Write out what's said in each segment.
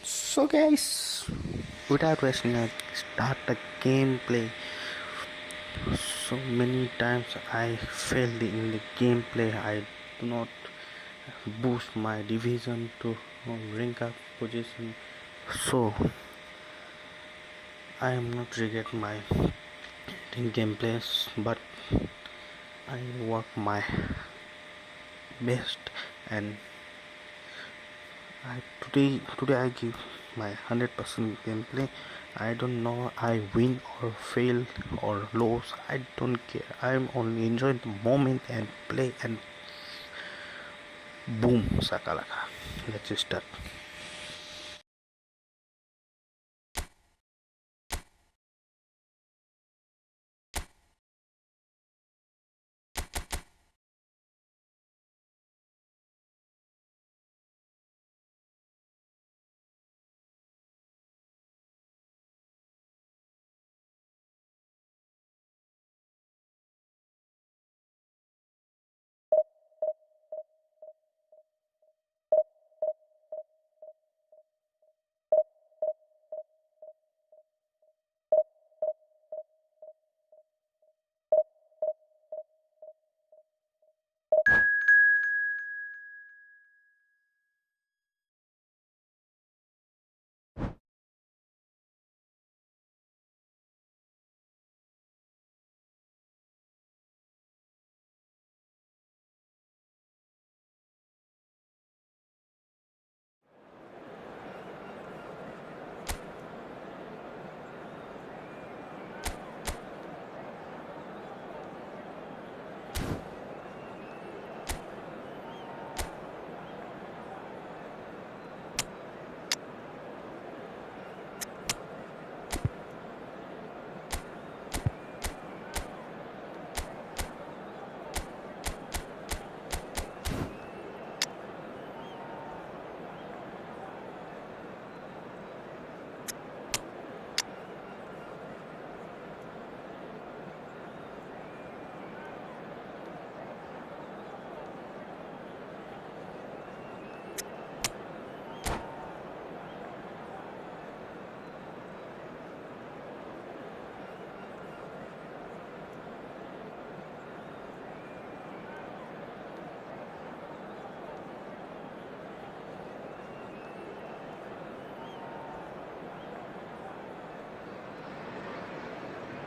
So guys, without wasting I start the gameplay. So many times I failed in the gameplay. I do not boost my division to rank up position. So I am not regret my gameplays, but I work my best, and today I give my 100% gameplay. I don't know I win or fail or lose. I don't care. I'm only enjoying the moment and play and boom sakalaka. Let's start.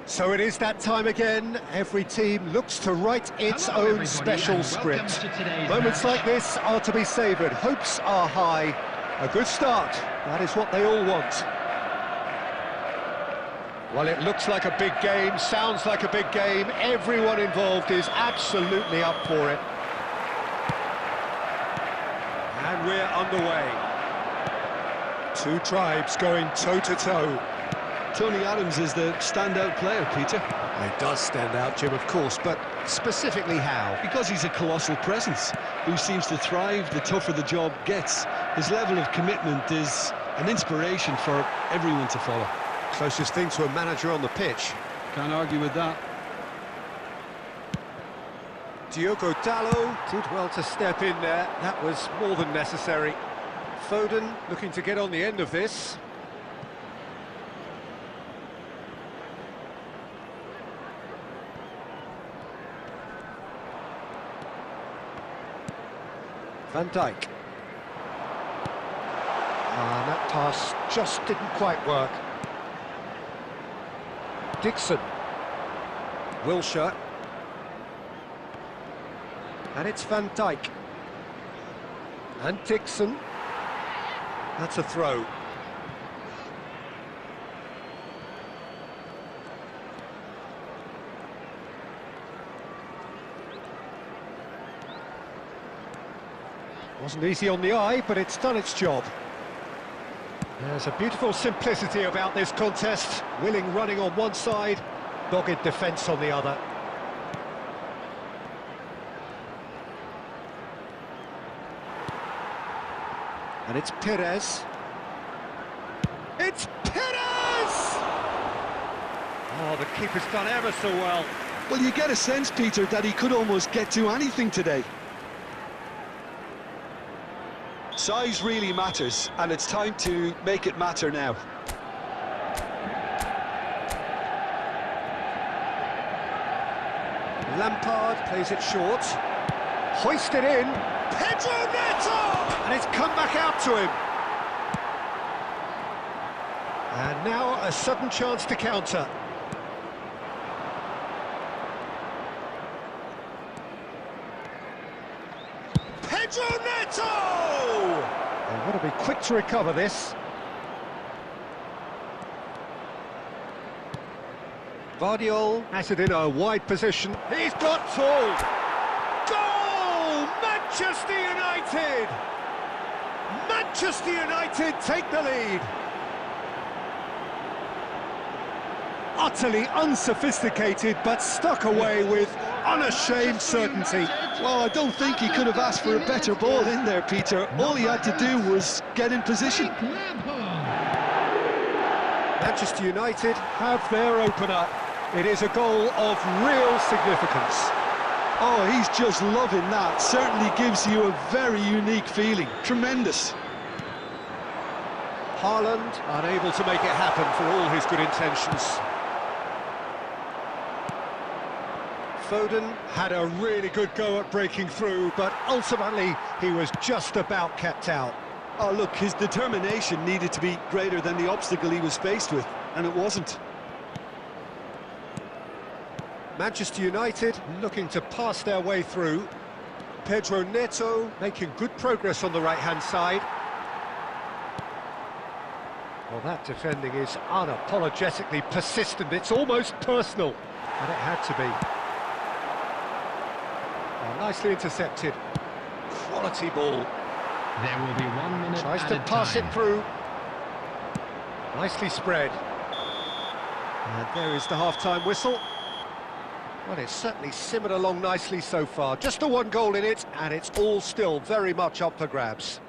So it is that time again. Every team looks to write its own special script. Moments like this are to be savoured. Hopes are high. A good start. That is what they all want. Well, it looks like a big game, sounds like a big game. Everyone involved is absolutely up for it. And we're underway. Two tribes going toe-to-toe. Tony Adams is the standout player, Peter. He does stand out, Jim, of course, but specifically how? Because he's a colossal presence who seems to thrive the tougher the job gets. His level of commitment is an inspiration for everyone to follow. Closest thing to a manager on the pitch. Can't argue with that. Diogo Dalot did well to step in there. That was more than necessary. Foden looking to get on the end of this. Van Dijk. And that pass just didn't quite work. Dixon. Wilshere. And it's Van Dijk. And Dixon. That's a throw. Wasn't easy on the eye, but it's done its job. There's a beautiful simplicity about this contest. Willing running on one side, dogged defence on the other. And it's Perez. It's Perez! Oh, the keeper's done ever so well. Well, you get a sense, Peter, that he could almost get to anything today. Size really matters, and it's time to make it matter now. Lampard plays it short. Hoisted in. Pedro Neto! And it's come back out to him. And now a sudden chance to counter. Pedro Neto! They want to be quick to recover this. Vardiol has it in a wide position. He's got tall. Goal! Manchester United! Manchester United take the lead. Utterly unsophisticated, but stuck away with unashamed certainty. Well, I don't think he could have asked for a better ball in there, Peter. All he had to do was get in position. Manchester United have their opener. It is a goal of real significance. Oh, he's just loving that. Certainly gives you a very unique feeling. Tremendous. Haaland unable to make it happen for all his good intentions. Foden had a really good go at breaking through, but ultimately he was just about kept out. Oh, look, his determination needed to be greater than the obstacle he was faced with, and it wasn't. Manchester United looking to pass their way through. Pedro Neto making good progress on the right-hand side. Well, that defending is unapologetically persistent. It's almost personal, and it had to be. Oh, nicely intercepted. Quality ball. There will be 1 minute. Tries to pass it through. Nicely spread. And there is the half-time whistle. Well, it's certainly simmered along nicely so far. Just the one goal in it, and it's all still very much up for grabs.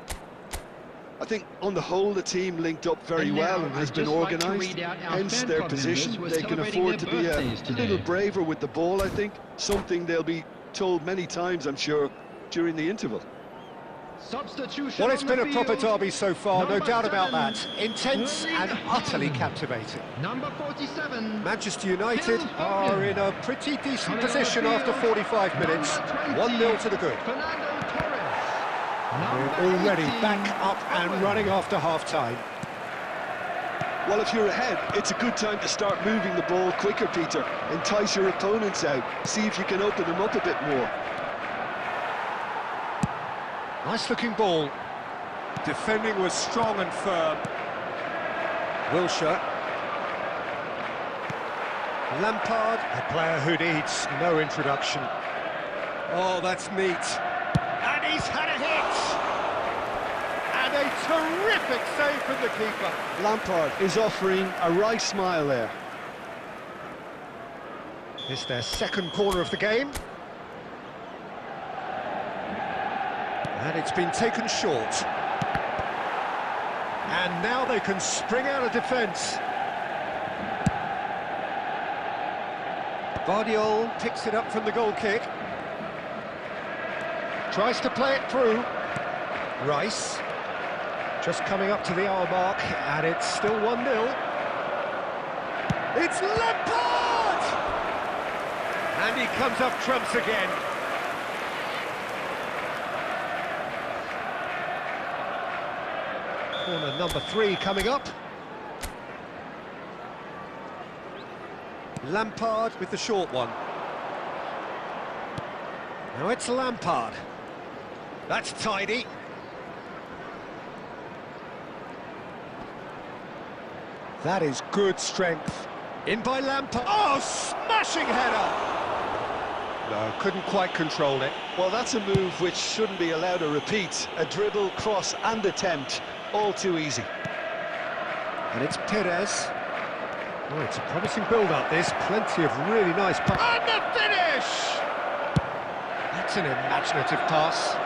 I think, on the whole, the team linked up very well and has been organised, hence their position. They can afford to be a little braver with the ball, I think. Something they'll be told many times, I'm sure, during the interval. Well, it's been a proper derby so far, no doubt about that. Intense and utterly captivating. Number 47. Manchester United are in a pretty decent position after 45 minutes. 1-0 to the good. We're already back up and running after half-time. Well, if you're ahead, it's a good time to start moving the ball quicker, Peter. Entice your opponents out. See if you can open them up a bit more. Nice-looking ball. Defending was strong and firm. Wilshere. Lampard, a player who needs no introduction. Oh, that's neat. And he's had a hit! And a terrific save from the keeper. Lampard is offering a right smile there. It's their second corner of the game. And it's been taken short. And now they can spring out of defence. Vardiol picks it up from the goal kick. Tries to play it through. Rice. Just coming up to the hour mark, and it's still 1-0. It's Lampard! And he comes up trumps again. Corner number 3 coming up. Lampard with the short one. Now it's Lampard. That's tidy. That is good strength. In by Lampard. Oh, smashing header! No, couldn't quite control it. Well, that's a move which shouldn't be allowed to repeat. A dribble, cross and attempt. All too easy. And it's Perez. Oh, it's a promising build-up, this. Plenty of really nice pass. And the finish! That's an imaginative pass.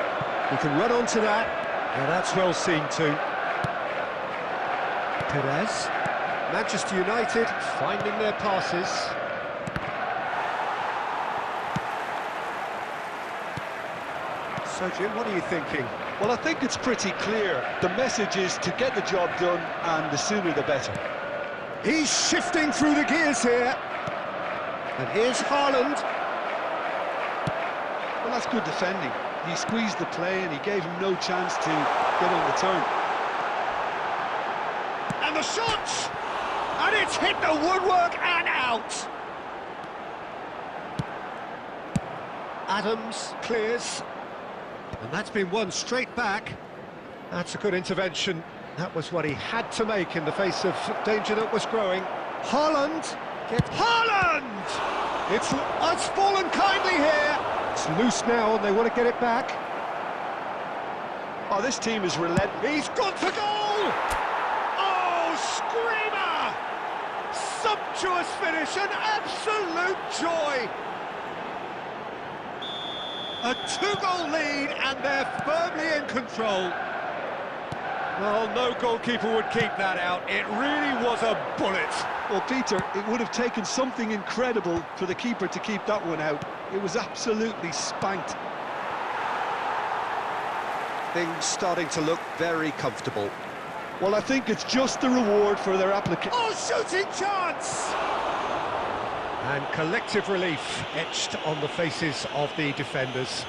He can run onto that. Now that's well seen too. Perez. Manchester United finding their passes. So, Jim, what are you thinking? Well, I think it's pretty clear. The message is to get the job done, and the sooner the better. He's shifting through the gears here. And here's Haaland. Well, that's good defending. He squeezed the play and he gave him no chance to get on the turn. And the shot! And it's hit the woodwork and out! Adams clears. And that's been won straight back. That's a good intervention. That was what he had to make in the face of danger that was growing. Haaland! Haaland! It's fallen kindly here. It's loose now and they want to get it back. Oh, this team is relentless. He's got to goal! Oh, screamer! Sumptuous finish, an absolute joy! A two-goal lead and they're firmly in control. Well, no goalkeeper would keep that out. It really was a bullet. Well, Peter, it would have taken something incredible for the keeper to keep that one out. It was absolutely spanked. Things starting to look very comfortable. Well, I think it's just the reward for their application. Oh, shooting chance! And collective relief etched on the faces of the defenders.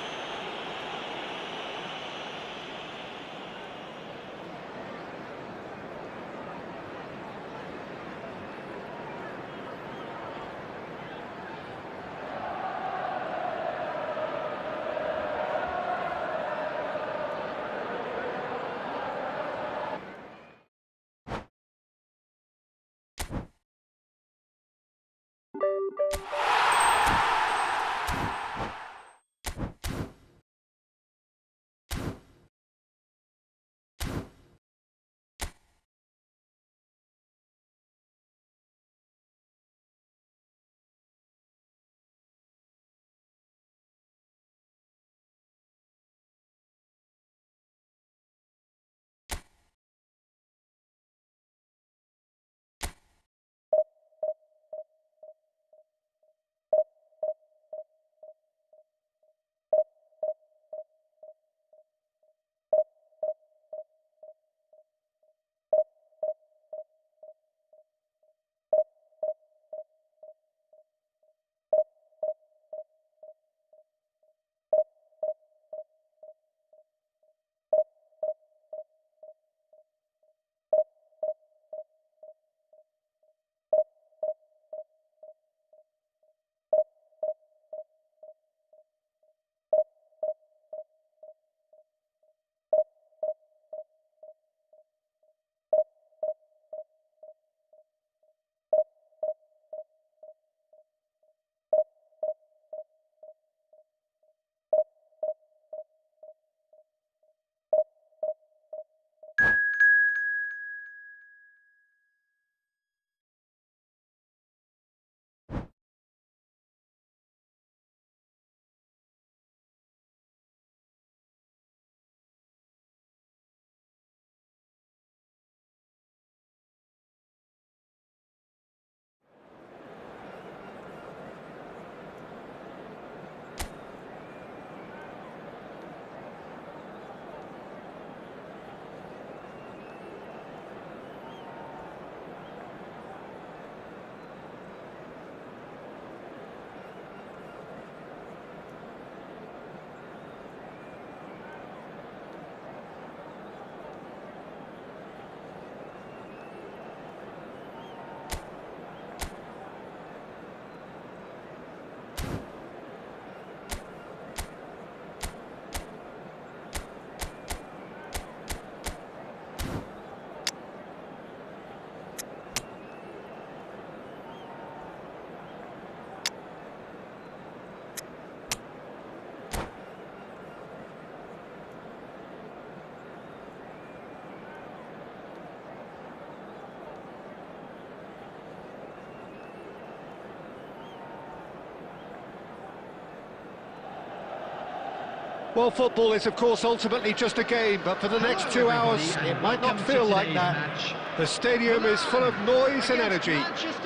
Well, football is, of course, ultimately just a game, but for the next 2 hours, it might not feel like that. The stadium is full of noise and energy.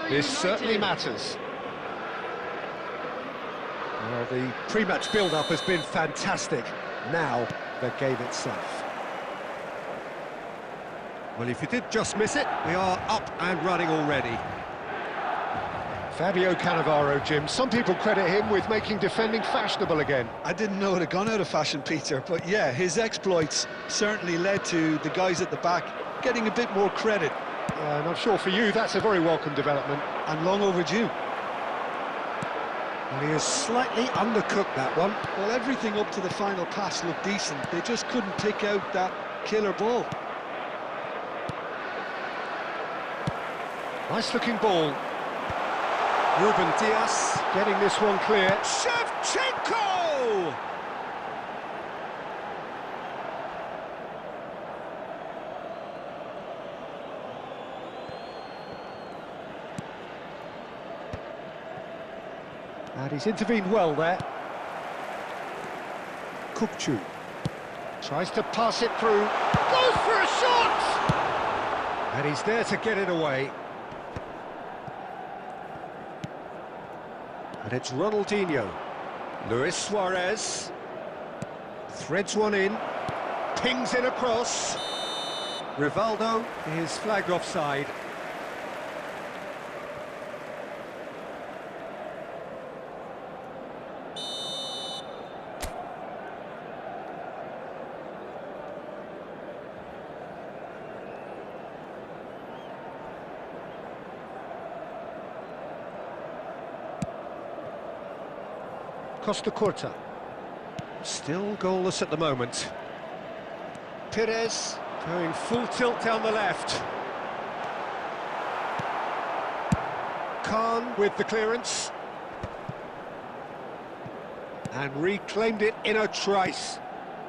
This certainly matters. The pre-match build-up has been fantastic. Now, the game itself. Well, if you did just miss it, we are up and running already. Fabio Cannavaro, Jim. Some people credit him with making defending fashionable again. I didn't know it had gone out of fashion, Peter, but yeah, his exploits certainly led to the guys at the back getting a bit more credit. And I'm sure for you, that's a very welcome development. And long overdue. And he has slightly undercooked that one. Well, everything up to the final pass looked decent. They just couldn't pick out that killer ball. Nice looking ball. Ruben Dias getting this one clear. Shevchenko! And he's intervened well there. Kukçu tries to pass it through. Goes for a shot! And he's there to get it away. And it's Ronaldinho. Luis Suarez threads one in, pings it across. Rivaldo is flagged offside. Costa Curta. Still goalless at the moment. Perez going full tilt down the left. Khan with the clearance. And reclaimed it in a trice.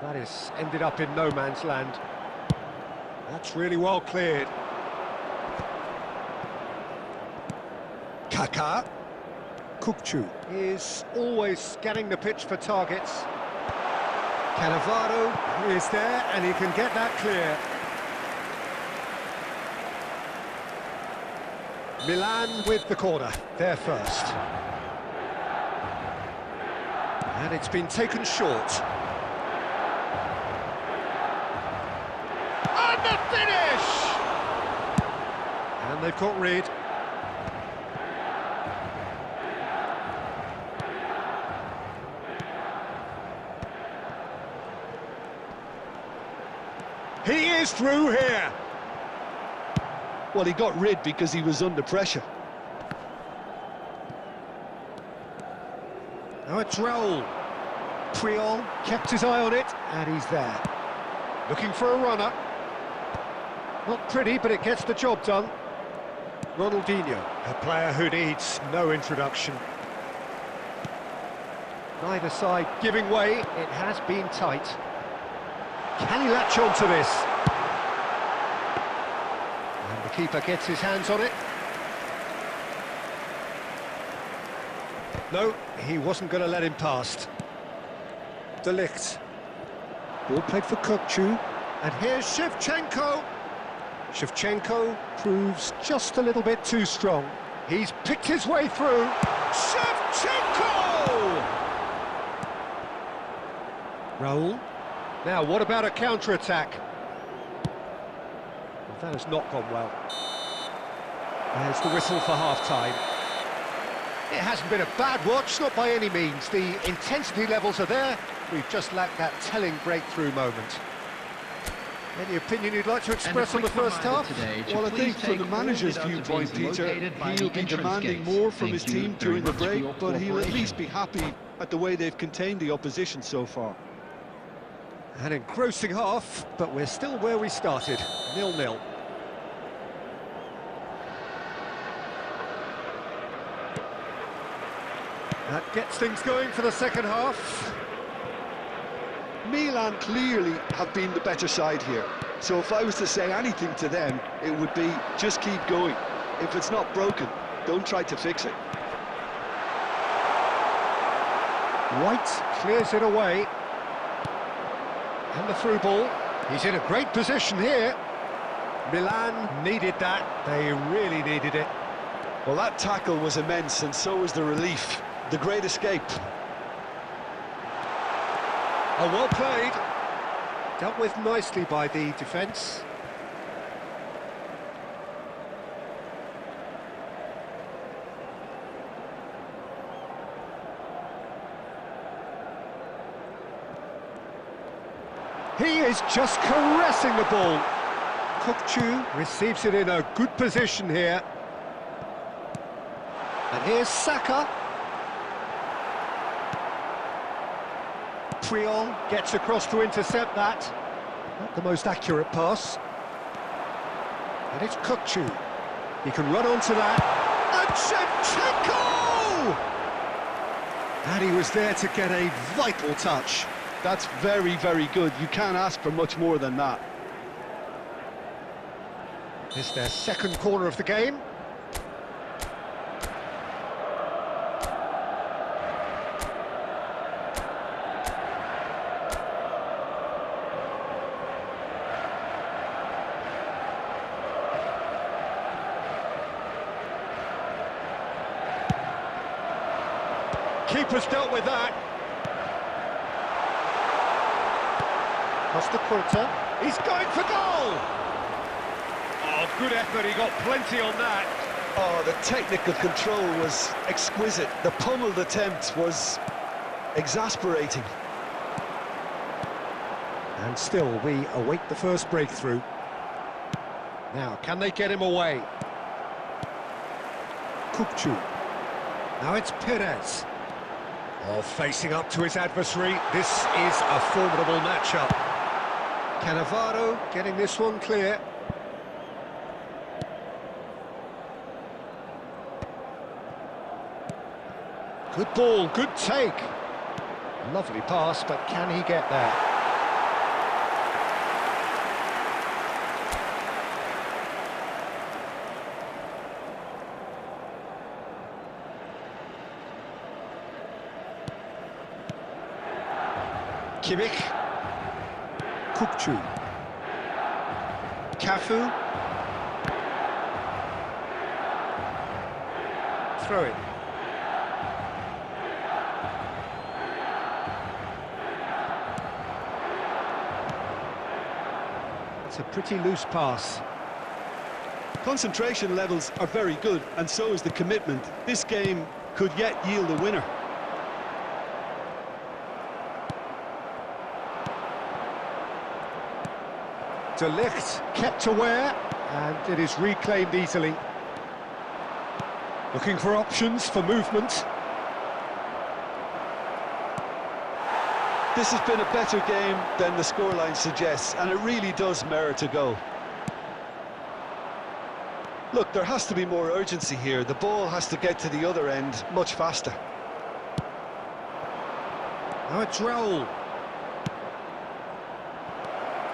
That is ended up in no man's land. That's really well cleared. Kaká. Kukçu is always scanning the pitch for targets. Cannavaro is there and he can get that clear. Milan with the corner, there first. And it's been taken short. And the finish! And they've got rid. He is through here. Well, he got rid because he was under pressure. Now it's Raul. Puyol kept his eye on it, and he's there. Looking for a runner. Not pretty, but it gets the job done. Ronaldinho, a player who needs no introduction. Neither side giving way. It has been tight. Can he latch on to this? And the keeper gets his hands on it. No, he wasn't going to let him past. De Ligt. Ball played for Kukçu. And here's Shevchenko. Shevchenko proves just a little bit too strong. He's picked his way through. Shevchenko! Raul. Now, what about a counter-attack? Well, that has not gone well. There's the whistle for half-time. It hasn't been a bad watch, not by any means. The intensity levels are there. We've just lacked that telling breakthrough moment. Any opinion you'd like to express on the first half? Well, I think from the manager's viewpoint, Peter, he'll be demanding more from his team during the break, but he'll at least be happy at the way they've contained the opposition so far. An engrossing half, but we're still where we started, 0-0. That gets things going for the second half. Milan clearly have been the better side here, so if I was to say anything to them, it would be just keep going. If it's not broken, don't try to fix it. White clears it away. And the through ball. He's in a great position here. Milan needed that. They really needed it. Well, that tackle was immense, and so was the relief. The great escape. Oh, well played. Dealt with nicely by the defence. He is just caressing the ball. Kukçu receives it in a good position here. And here's Saka. Priol gets across to intercept that. Not the most accurate pass. And it's Kukçu. He can run onto that. And Shevchenko! And he was there to get a vital touch. That's very, very good. You can't ask for much more than that. It's their second corner of the game. Keeper's dealt with that. Costa Curta. He's going for goal! Oh, good effort, he got plenty on that. Oh, the technical control was exquisite. The pummeled attempt was exasperating. And still, we await the first breakthrough. Now, can they get him away? Kukçu. Now it's Perez. Oh, facing up to his adversary. This is a formidable matchup. Cannavaro getting this one clear. Good ball, good take. Lovely pass, but can he get there? Kimmich. Kukçu. Cafu. Throw it. It's a pretty loose pass. Concentration levels are very good, and so is the commitment. This game could yet yield a winner. De Ligt kept aware, and it is reclaimed easily. Looking for options for movement. This has been a better game than the scoreline suggests, and it really does merit a go. Look, there has to be more urgency here. The ball has to get to the other end much faster. Now it's Raul.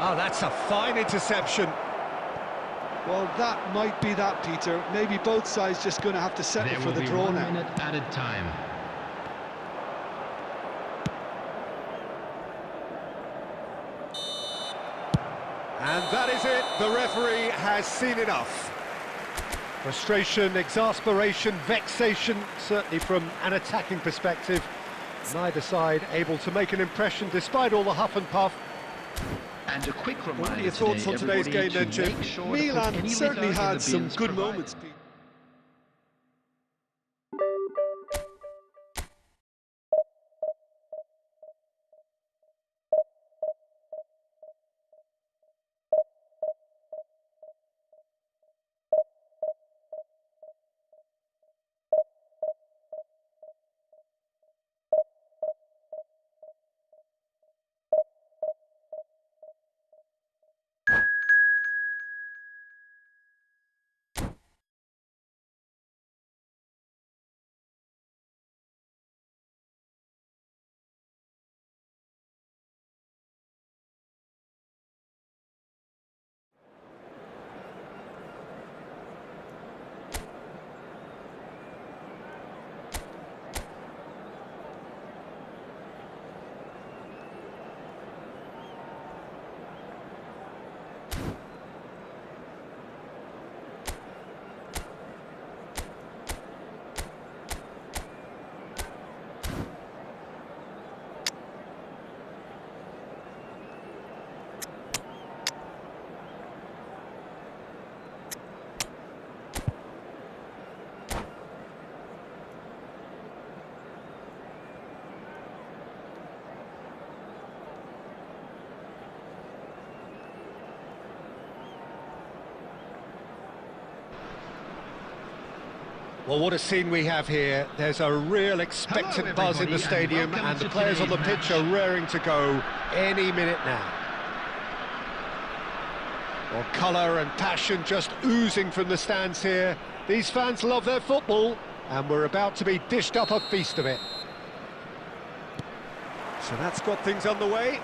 Oh, that's a fine interception. Well, that might be that, Peter. Maybe both sides just going to have to settle for the draw now. 1 minute added time. And that is it. The referee has seen enough. Frustration, exasperation, vexation, certainly from an attacking perspective. Neither side able to make an impression despite all the huff and puff. And a quick What reminder are your thoughts on today's game then, Jim? Milan certainly had some good moments, Peter. Well, what a scene we have here. There's a real expectant buzz in the stadium, and the players on the pitch are raring to go any minute now. Well, colour and passion just oozing from the stands here. These fans love their football, and we're about to be dished up a feast of it. So that's got things underway.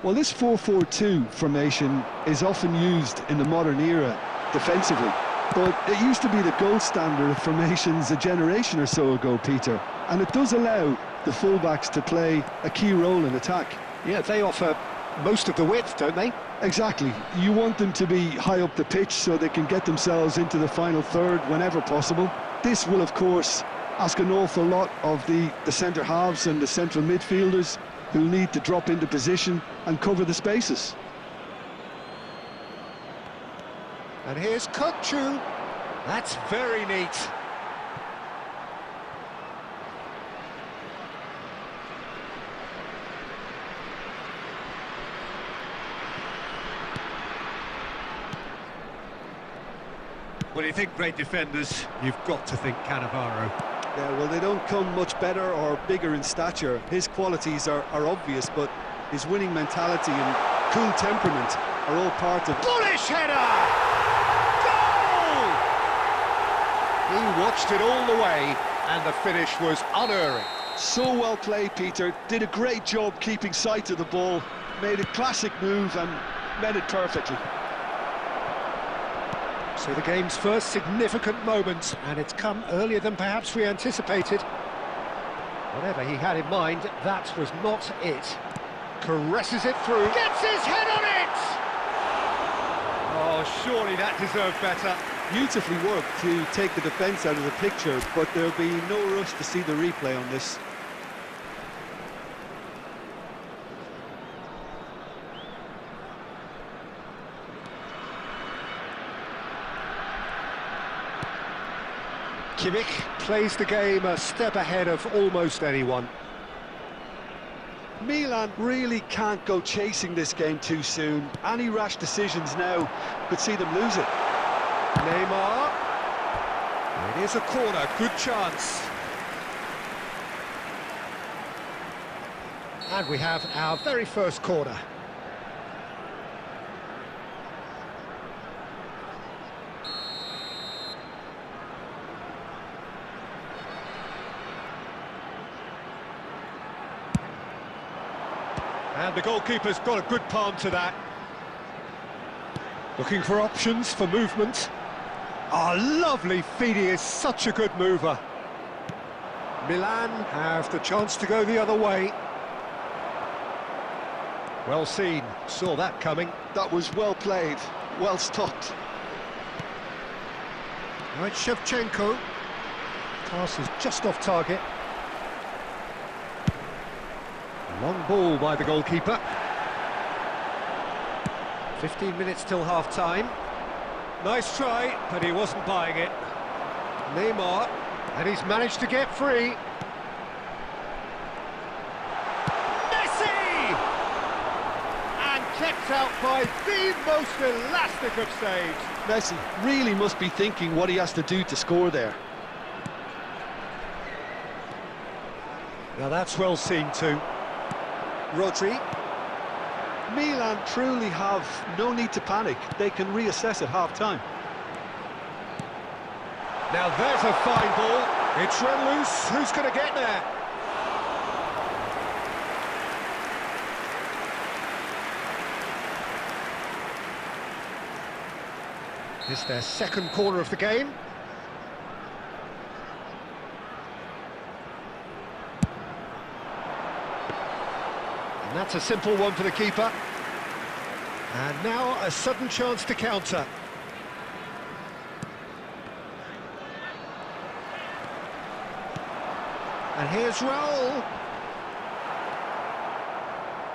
Well, this 4-4-2 formation is often used in the modern era defensively, but it used to be the gold standard of formations a generation or so ago, Peter, and it does allow the fullbacks to play a key role in attack. Yeah, they offer most of the width, don't they? Exactly. You want them to be high up the pitch so they can get themselves into the final third whenever possible. This will, of course, ask an awful lot of the centre halves and the central midfielders, who'll need to drop into position and cover the spaces. And here's Kutchu. That's very neat. When you think great defenders, you've got to think Cannavaro. Yeah, well, they don't come much better or bigger in stature. His qualities are obvious, but his winning mentality and cool temperament are all part of... Bullish header! Goal! He watched it all the way, and the finish was unerring. So well played, Peter. Did a great job keeping sight of the ball. Made a classic move and met it perfectly. So the game's first significant moment, and it's come earlier than perhaps we anticipated. Whatever he had in mind, that was not it. Caresses it through, gets his head on it! Oh, surely that deserved better. Beautifully worked to take the defence out of the picture, but there'll be no rush to see the replay on this. Kimmich plays the game a step ahead of almost anyone. Milan really can't go chasing this game too soon. Any rash decisions now could see them lose it. Neymar. It is a corner, good chance. And we have our very first corner. And the goalkeeper's got a good palm to that. Looking for options for movement. Oh, lovely feed, he is such a good mover. Milan have the chance to go the other way. Well seen, saw that coming. That was well played, well stopped. Right, Shevchenko. Pass is just off target. Long ball by the goalkeeper. 15 minutes till half-time. Nice try, but he wasn't buying it. Neymar, and he's managed to get free. Messi! And kept out by the most elastic of saves. Messi really must be thinking what he has to do to score there. Now that's well seen too. Rodri. Milan truly have no need to panic. They can reassess at half-time. Now there's a fine ball. It's run loose. Who's going to get there? It's their second corner of the game. And that's a simple one for the keeper. And now a sudden chance to counter. And here's Raul.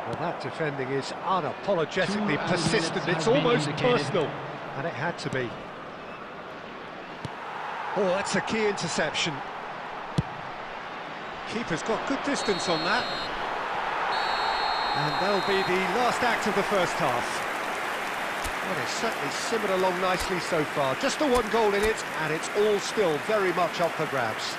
Well, that defending is unapologetically persistent. It's almost personal. And it had to be. Oh, that's a key interception. Keeper's got good distance on that. And that'll be the last act of the first half. Well, it's certainly simmered along nicely so far. Just the one goal in it, and it's all still very much up for grabs.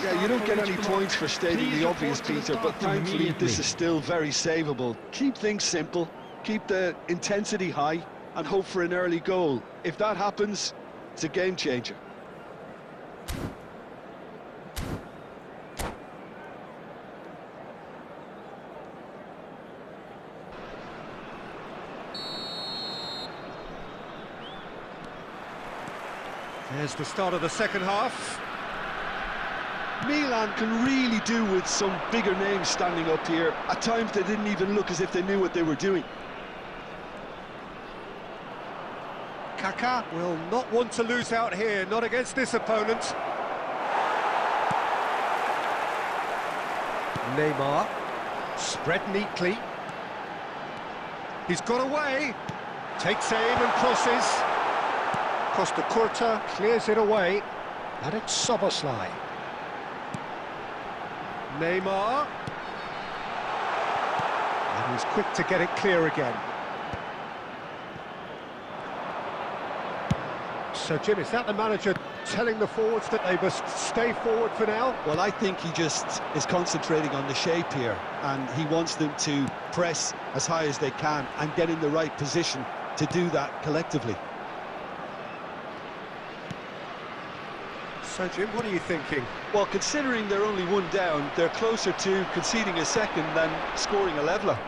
Yeah, you don't get any points for stating the obvious, Peter, but thankfully this is still very savable. Keep things simple, keep the intensity high, and hope for an early goal. If that happens, it's a game changer. There's the start of the second half. Milan can really do with some bigger names standing up here. At times they didn't even look as if they knew what they were doing. Kaká will not want to lose out here, not against this opponent. Neymar, spread neatly. He's got away, takes aim and crosses. Costa Curta clears it away, and it's Szoboszlai. Neymar. And he's quick to get it clear again. So, Jim, is that the manager telling the forwards that they must stay forward for now? Well, I think he just is concentrating on the shape here, and he wants them to press as high as they can and get in the right position to do that collectively. So, Jim, what are you thinking? Well, considering they're only one down, they're closer to conceding a second than scoring a leveller.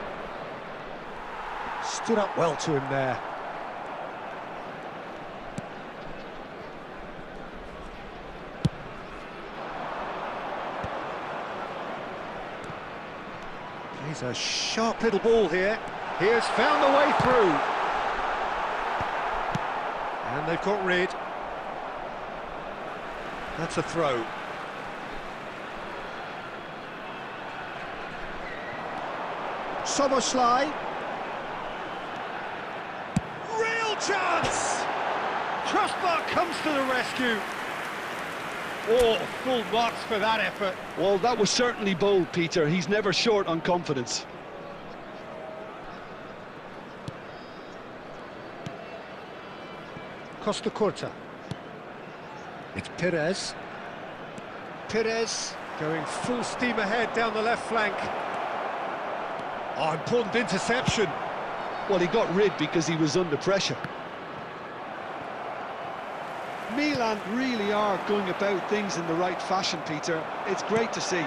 Stood up well to him there. He's a sharp little ball here. He has found the way through. And they've got rid. That's a throw. Szoboszlai. Real chance! Crossbar comes to the rescue. Oh, full marks for that effort. Well, that was certainly bold, Peter. He's never short on confidence. Costa Curta. It's Perez. Perez going full steam ahead down the left flank. Oh, important interception. Well, he got rid because he was under pressure. Milan really are going about things in the right fashion, Peter. It's great to see.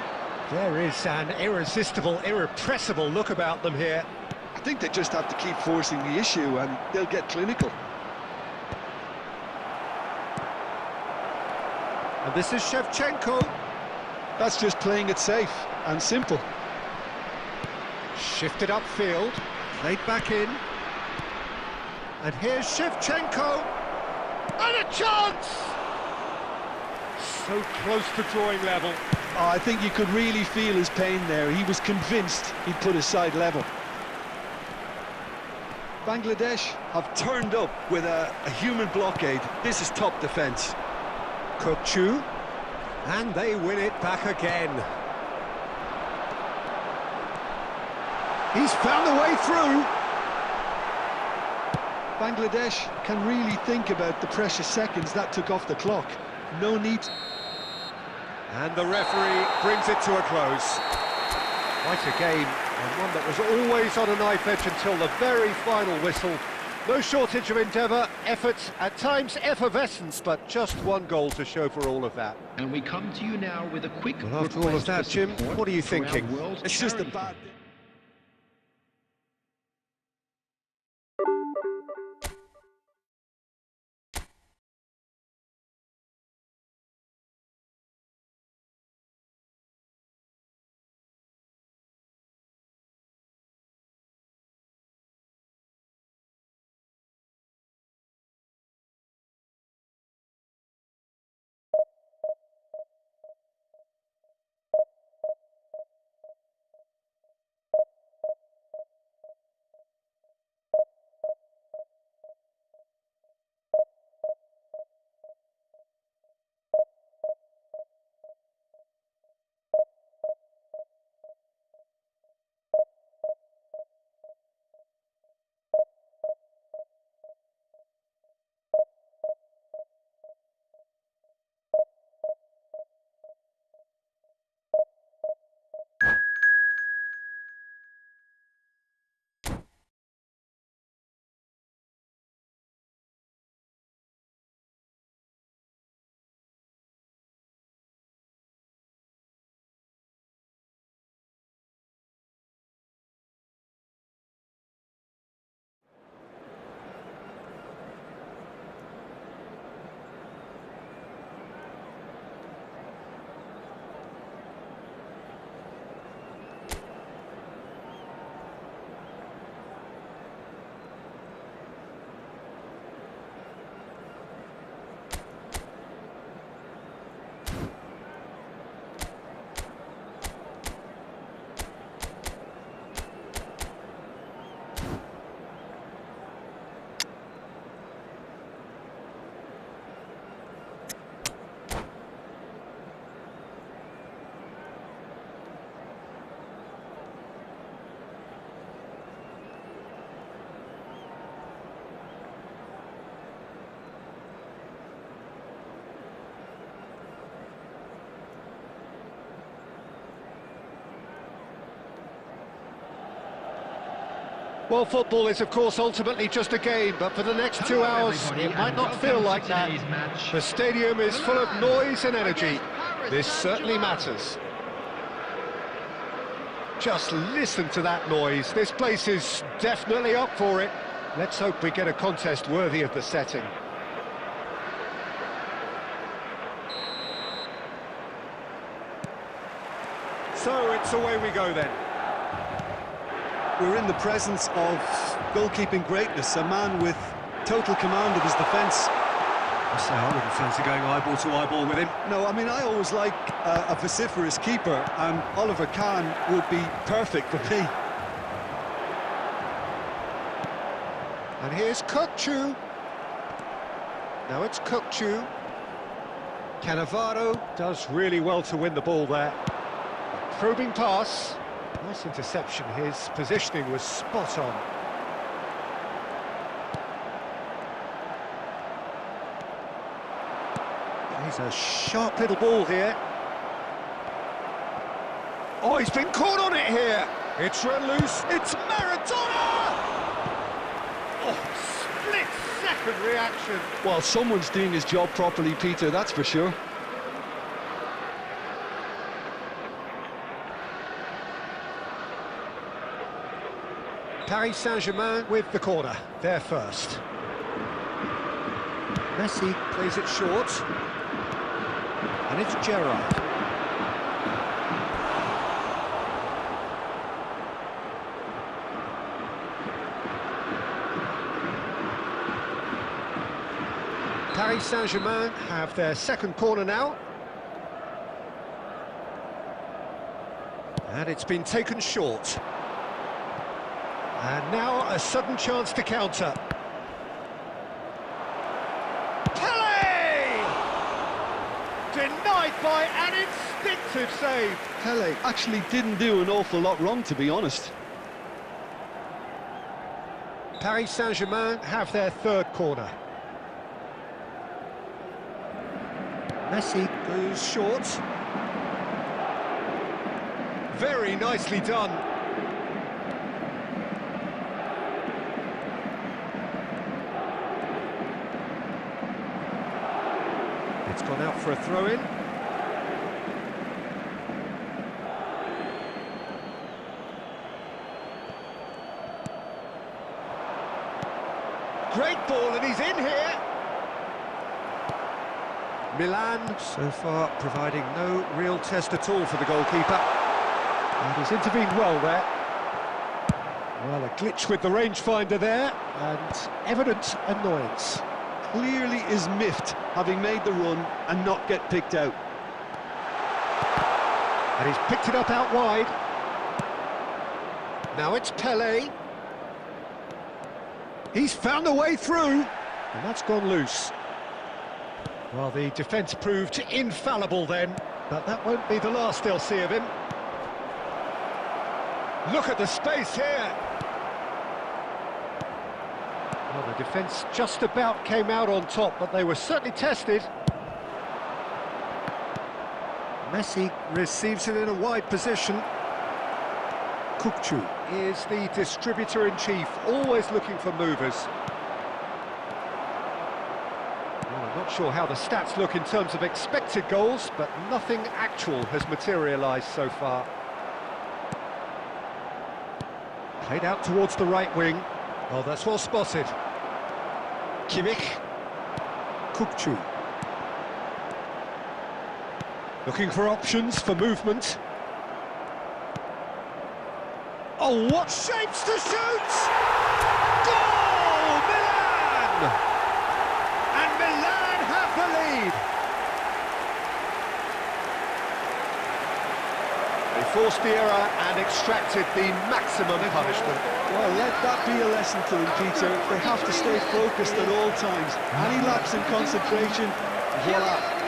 There is an irresistible, irrepressible look about them here. I think they just have to keep forcing the issue and they'll get clinical. And this is Shevchenko. That's just playing it safe and simple. Shifted upfield, played back in. And here's Shevchenko. And a chance! So close to drawing level. Oh, I think you could really feel his pain there. He was convinced he'd put his side level. Bangladesh have turned up with a human blockade. This is top defence. Kokchu, and they win it back again. He's found the way through. Bangladesh can really think about the precious seconds that took off the clock. No need. And the referee brings it to a close. Quite a game, and one that was always on a knife edge until the very final whistle. No shortage of endeavour, effort, at times effervescence, but just one goal to show for all of that. And we come to you now with a quick Well, after all of that, Jim, what are you thinking? It's just a bad... Well, football is, of course, ultimately just a game, but for the next 2 hours, it might not feel like that. The stadium is full of noise and energy. This certainly matters. Just listen to that noise. This place is definitely up for it. Let's hope we get a contest worthy of the setting. So it's away we go then. We're in the presence of goalkeeping greatness, a man with total command of his defence. I wouldn't fancy going eyeball to eyeball with him. No, I mean, I always like a vociferous keeper, and Oliver Kahn would be perfect for me. And here's Kukçu. Now it's Kukçu. Cannavaro does really well to win the ball there. Probing pass. Nice interception. His positioning was spot on. He's a sharp little ball here. Oh, he's been caught on it here. It's run loose. It's Maradona! Oh, split-second reaction. Well, someone's doing his job properly, Peter, that's for sure. Paris Saint-Germain with the corner. They're first. Messi plays it short. And it's Gerrard. Paris Saint-Germain have their second corner now. And it's been taken short. And now a sudden chance to counter. Pele! Denied by an instinctive save. Pele actually didn't do an awful lot wrong, to be honest. Paris Saint-Germain have their third corner. Messi goes short. Very nicely done. It's gone out for a throw-in. Great ball, and he's in here. Milan, so far, providing no real test at all for the goalkeeper. And he's intervened well there. Well, a glitch with the rangefinder there, and evident annoyance. Clearly is miffed, having made the run and not get picked out. And he's picked it up out wide. Now it's Pele. He's found a way through, and that's gone loose. Well, the defence proved infallible then, but that won't be the last they'll see of him. Look at the space here. Well, the defence just about came out on top, but they were certainly tested. Messi receives it in a wide position. Kukçu is the distributor-in-chief, always looking for movers. Well, I'm not sure how the stats look in terms of expected goals, but nothing actual has materialised so far. Played out towards the right wing. Oh, that's well spotted. Kimmich. Kukçu. Looking for options for movement. Oh, what shapes to shoot! Goal! Milan! And Milan have the lead. They forced the error and extracted the maximum punishment. Well, let that be a lesson to them, Peter. They have to stay focused at all times. Any lapse in concentration, voila.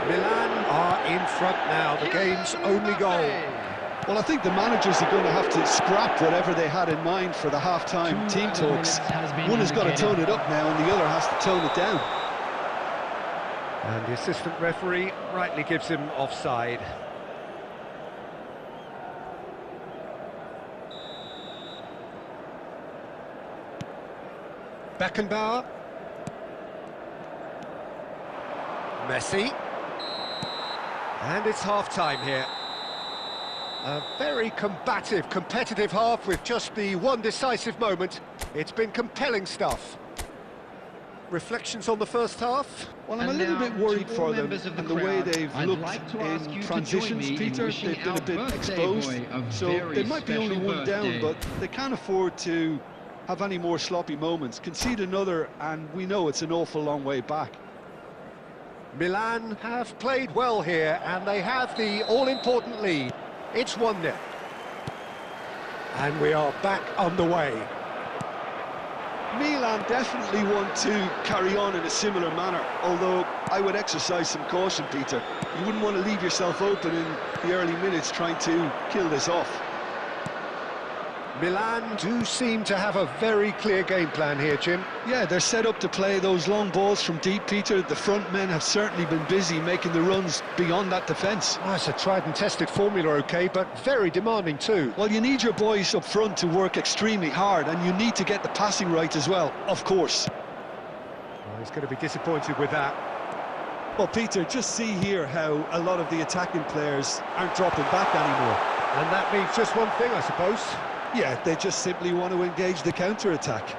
Milan are in front now, the game's only goal. Well, I think the managers are going to have to scrap whatever they had in mind for the half-time team talks. One has got to tone it up now and the other has to tone it down. And the assistant referee rightly gives him offside. Beckenbauer. Messi. And it's half-time here. A very combative, competitive half with just the one decisive moment. It's been compelling stuff. Reflections on the first half? Well, I'm a little bit worried for them and the way they've looked in transitions, Peter. They've been a bit exposed, so they might be only one down, but they can't afford to have any more sloppy moments. Concede another, and we know it's an awful long way back. Milan have played well here, and they have the all-important lead. It's 1-0. And we are back underway. Milan definitely want to carry on in a similar manner, although I would exercise some caution, Peter. You wouldn't want to leave yourself open in the early minutes trying to kill this off. Milan do seem to have a very clear game plan here, Jim. Yeah, they're set up to play those long balls from deep, Peter. The front men have certainly been busy making the runs beyond that defence. Oh, it's a tried and tested formula, OK, but very demanding too. Well, you need your boys up front to work extremely hard, and you need to get the passing right as well, of course. Oh, he's going to be disappointed with that. Well, Peter, just see here how a lot of the attacking players aren't dropping back anymore. And that means just one thing, I suppose. Yeah, they just simply want to engage the counter-attack.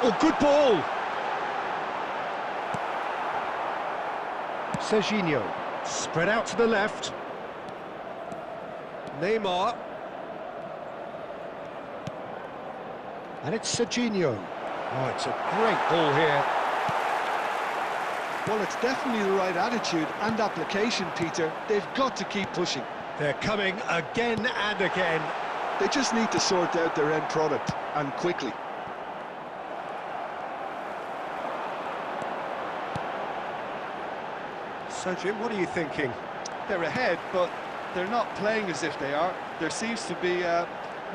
Oh, good ball! Serginho, spread out to the left. Neymar. And it's Serginho. Oh, it's a great ball here. Well, it's definitely the right attitude and application, Peter. They've got to keep pushing. They're coming again and again. They just need to sort out their end product, and quickly. So, Jim, what are you thinking? They're ahead, but they're not playing as if they are. There seems to be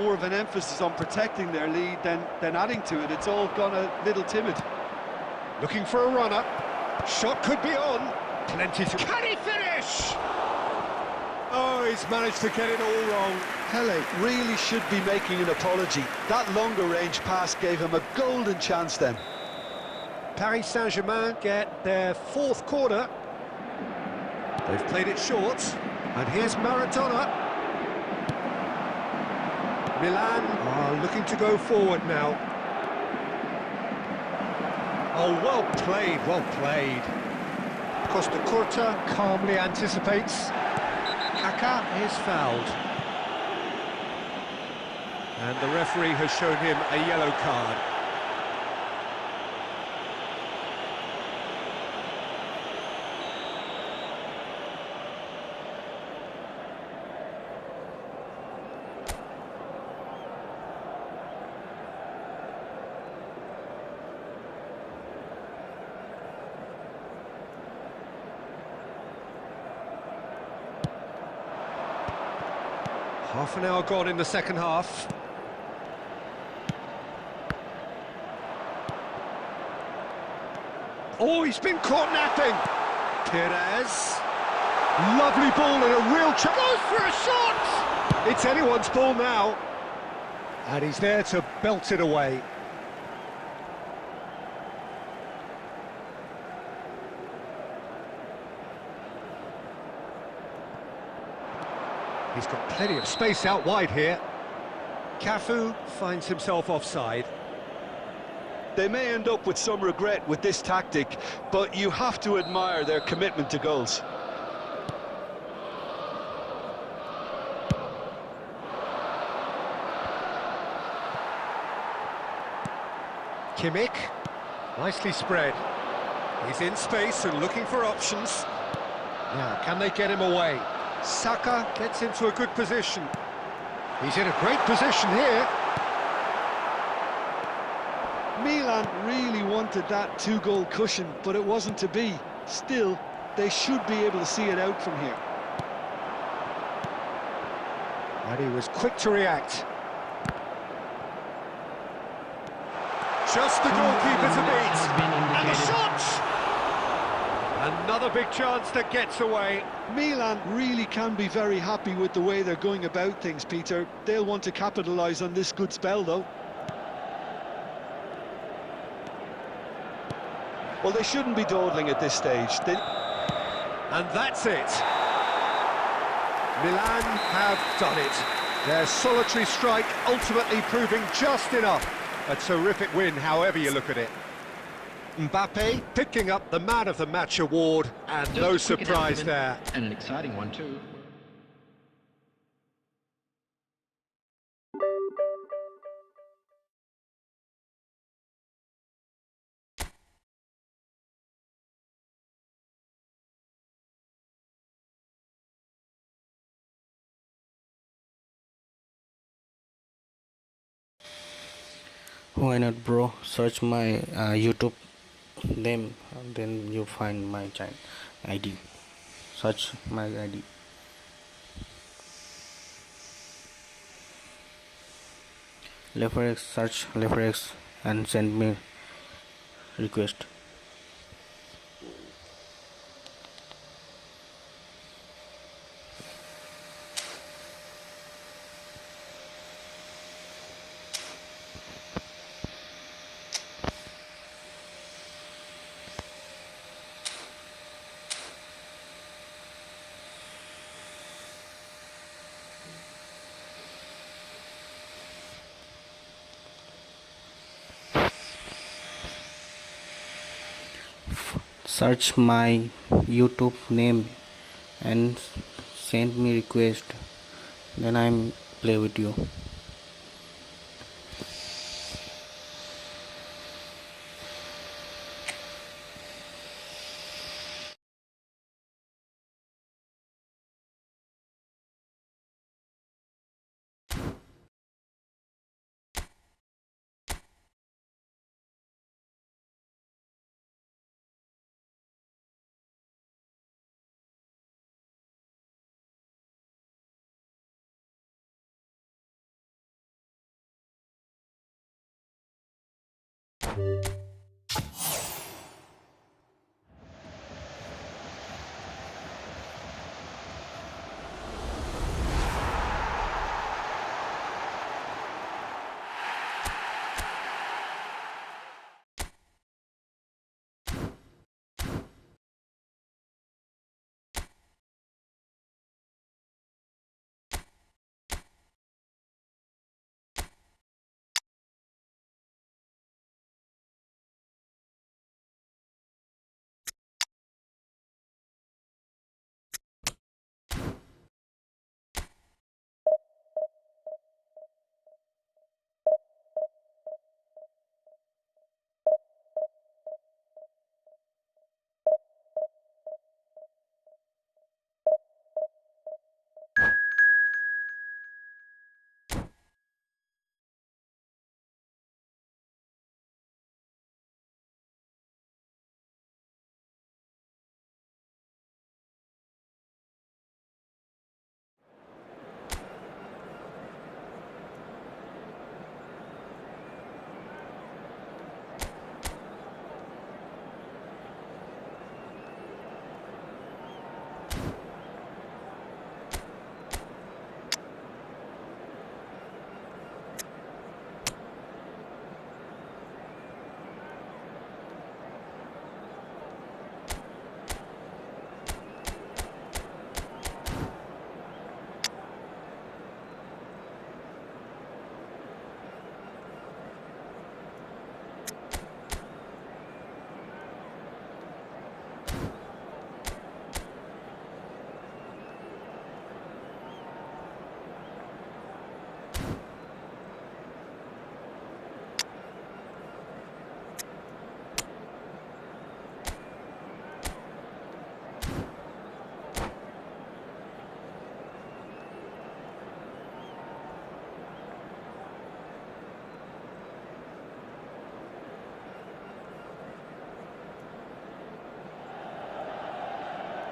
more of an emphasis on protecting their lead than adding to it. It's all gone a little timid. Looking for a runner. Shot could be on. Plenty to... Can he finish? Oh, he's managed to get it all wrong. Pele really should be making an apology. That longer range pass gave him a golden chance then. Paris Saint-Germain get their fourth corner. They've played it short. And here's Maradona. Milan are looking to go forward now. Oh, well played, well played. Costa Curta calmly anticipates. Kaka is fouled. And the referee has shown him a yellow card. Half an hour gone in the second half. Oh, he's been caught napping. Perez. Lovely ball and a real chance. Goes for a shot! It's anyone's ball now. And he's there to belt it away. He's got plenty of space out wide here. Cafu finds himself offside. They may end up with some regret with this tactic, but you have to admire their commitment to goals. Kimmich, nicely spread. He's in space and looking for options. Now, can they get him away? Saka gets into a good position. He's in a great position here. Milan really wanted that two-goal cushion, but it wasn't to be. Still, they should be able to see it out from here. And he was quick to react. Just the goalkeeper to beat. And the shot! Another big chance that gets away. Milan really can be very happy with the way they're going about things, Peter. They'll want to capitalise on this good spell, though. Well, they shouldn't be dawdling at this stage. And that's it. Milan have done it. Their solitary strike ultimately proving just enough. A terrific win, however you look at it. Mbappe picking up the Man of the Match award, and Just no a quick surprise announcement, there. and an exciting one too. Why not, bro? Search my YouTube name, and then you find my channel ID. Search my ID. Leverx, search Leverx and send me request. Search my YouTube name and send me request. Then I'm play with you.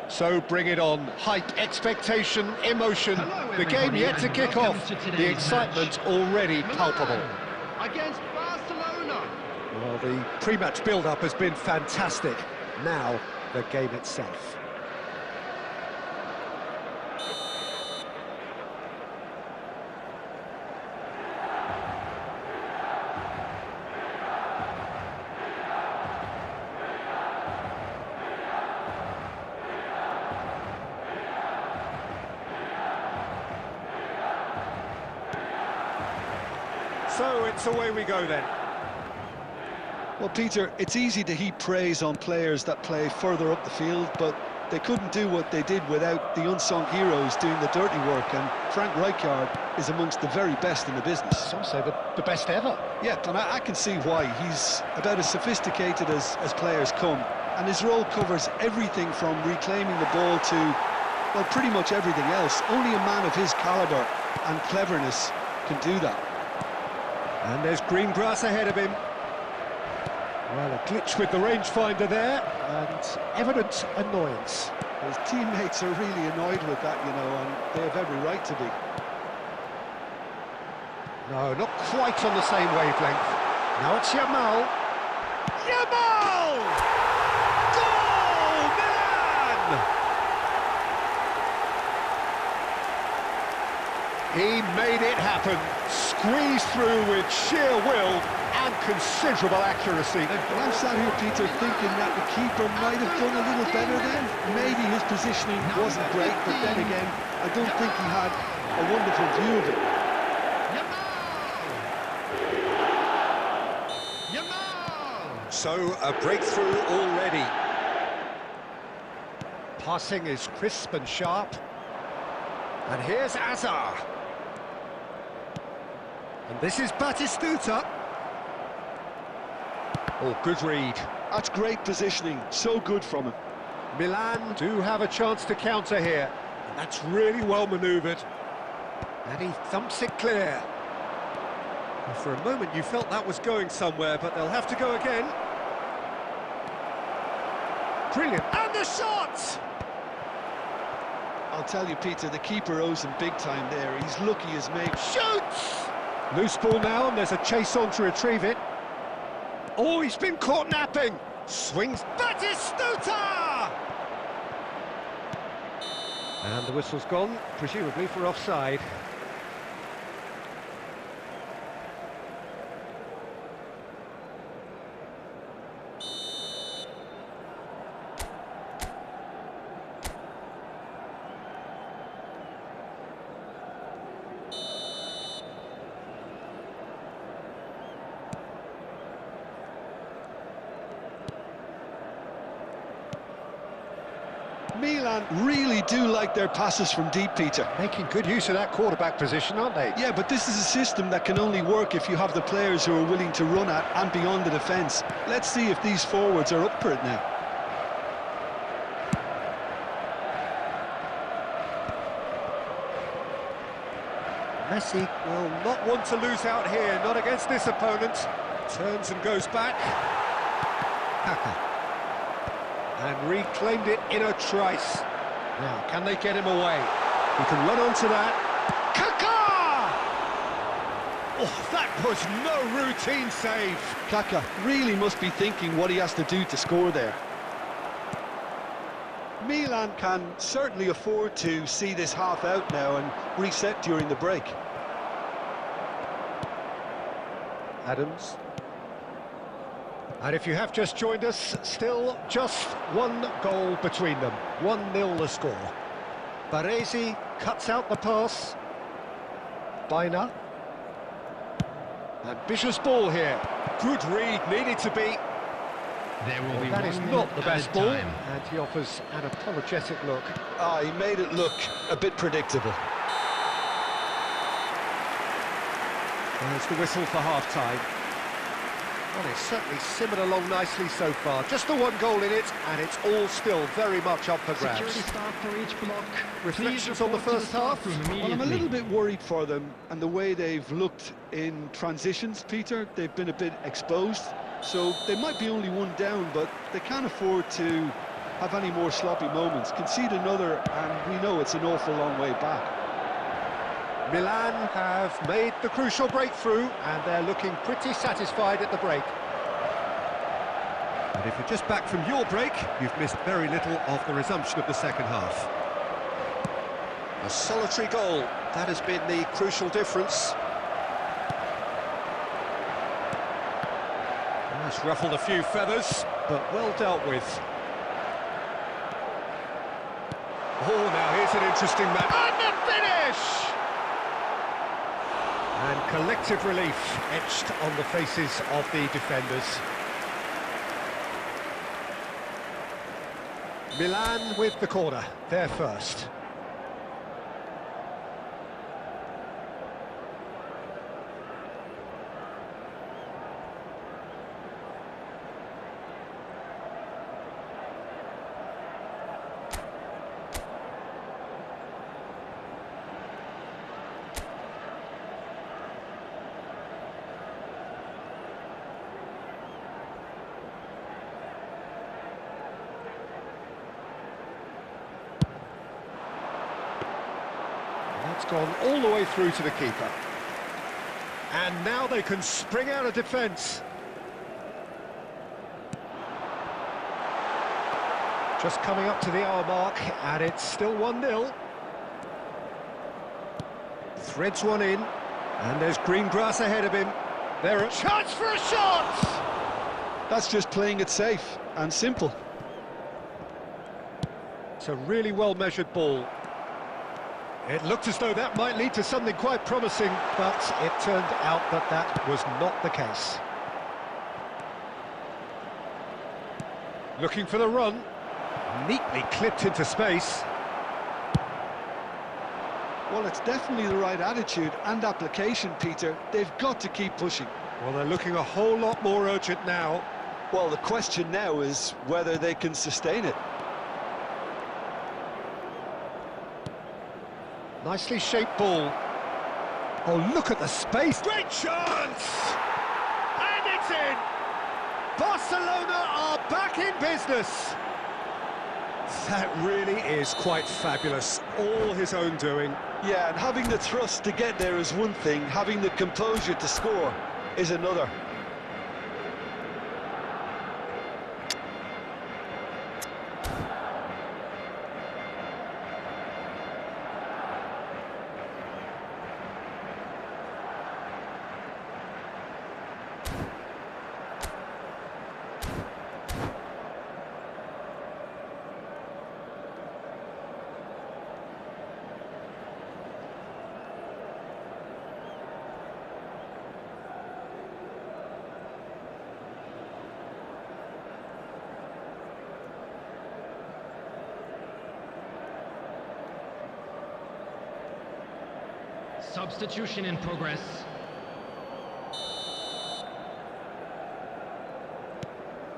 So bring it on. Hype, expectation, emotion. Hello, The game everybody, yet to and kick welcome off. to today's The excitement already palpable. Against Barcelona. Well, the pre-match build-up has been fantastic. Now, the game itself. So it's away we go then. Well, Peter, it's easy to heap praise on players that play further up the field, but they couldn't do what they did without the unsung heroes doing the dirty work, and Frank Rijkaard is amongst the very best in the business. Some say the best ever. Yeah, and I can see why. He's about as sophisticated as players come, and his role covers everything from reclaiming the ball to, well, pretty much everything else. Only a man of his calibre and cleverness can do that. And there's green grass ahead of him. Well, a glitch with the rangefinder there, and evident annoyance. His teammates are really annoyed with that, you know, and they have every right to be. No, not quite on the same wavelength. Now it's Yamal. Yamal! Goal, man! He made it happen. Squeezed through with sheer will and considerable accuracy. Well, I'm sat here, Peter, thinking that the keeper might have done a little better then. Maybe his positioning wasn't great, but then again, I don't think he had a wonderful view of it. So, a breakthrough already. Passing is crisp and sharp. And here's Azar. And this is Batistuta. Oh, good read. That's great positioning, so good from him. Milan do have a chance to counter here. And that's really well manoeuvred. And he thumps it clear. And for a moment you felt that was going somewhere, but they'll have to go again. Brilliant. And the shot! I'll tell you, Peter, the keeper owes him big time there. He's lucky as mate. Shoots! Loose ball now, and there's a chase on to retrieve it. Oh, he's been caught napping. Swings Batistuta! And the whistle's gone, presumably for offside. Milan really do like their passes from deep, Peter. Making good use of that quarterback position, aren't they? Yeah, but this is a system that can only work if you have the players who are willing to run at and beyond the defence. Let's see if these forwards are up for it now. Messi will not want to lose out here, not against this opponent. Turns and goes back. Kaka. And reclaimed it in a trice. Now, can they get him away? He can run onto that. Kaka! Oh, that was no routine save. Kaka really must be thinking what he has to do to score there. Milan can certainly afford to see this half out now and reset during the break. Adams. And if you have just joined us, still just one goal between them. 1-0 the score. Baresi cuts out the pass. Baina. Ambitious ball here. Good read, needed to be. There will be that is not the best ball. And he offers an apologetic look. Ah, he made it look a bit predictable. There's the whistle for half-time. Well, it's certainly simmered along nicely so far. Just the one goal in it, and it's all still very much up for grabs. Security staff for each block. Reflections on the first half? Well, I'm a little bit worried for them and the way they've looked in transitions, Peter. They've been a bit exposed, so they might be only one down, but they can't afford to have any more sloppy moments. Concede another, and we know it's an awful long way back. Milan have made the crucial breakthrough, and they're looking pretty satisfied at the break. And if you're just back from your break, you've missed very little of the resumption of the second half. A solitary goal, that has been the crucial difference. That's ruffled a few feathers, but well dealt with. Oh, now here's an interesting match. And the finish! And Collective relief etched on the faces of the defenders. Milan with the corner, they're first. That's gone all the way through to the keeper. And now they can spring out of defence. Just coming up to the hour mark, and it's still 1-0. Threads one in, and there's green grass ahead of him. There a chance for a shot! That's just playing it safe and simple. It's a really well-measured ball. It looked as though that might lead to something quite promising, but it turned out that that was not the case. Looking for the run. Neatly clipped into space. Well, it's definitely the right attitude and application, Peter. They've got to keep pushing. Well, they're looking a whole lot more urgent now. Well, the question now is whether they can sustain it. Nicely shaped ball. Oh, look at the space. Great chance! And it's in! Barcelona are back in business. That really is quite fabulous. All his own doing. Yeah, and having the thrust to get there is one thing, having the composure to score is another. Substitution in progress.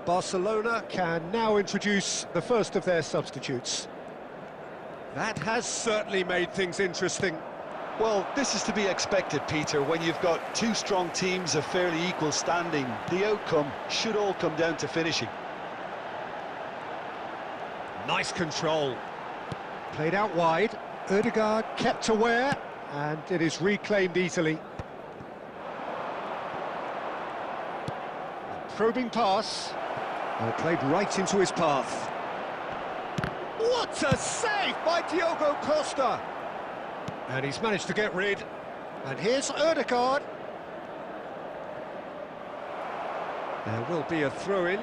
Barcelona can now introduce the first of their substitutes. That has certainly made things interesting. Well, this is to be expected, Peter, when you've got two strong teams of fairly equal standing. The outcome should all come down to finishing. Nice control. Played out wide. Ødegaard kept aware, and it is reclaimed easily. A probing pass. And played right into his path. What a save by Diogo Costa! And he's managed to get rid. And here's Ødegaard. There will be a throw-in.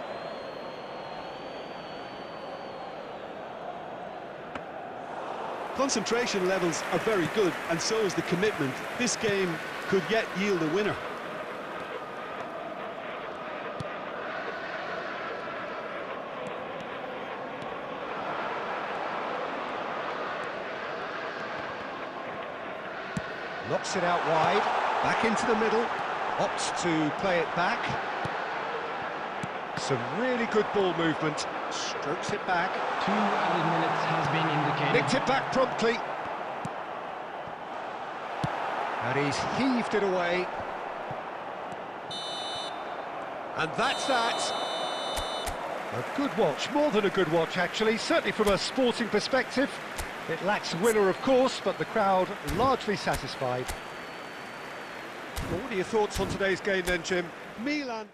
Concentration levels are very good, and so is the commitment. This game could yet yield a winner. Knocks it out wide, back into the middle, opts to play it back. Some really good ball movement, strokes it back. 2 added minutes has been indicated. Nicked it back promptly. And he's heaved it away. And that's that. A good watch, more than a good watch actually, certainly from a sporting perspective. It lacks winner, of course, but the crowd largely satisfied. Well, what are your thoughts on today's game then, Jim? Milan...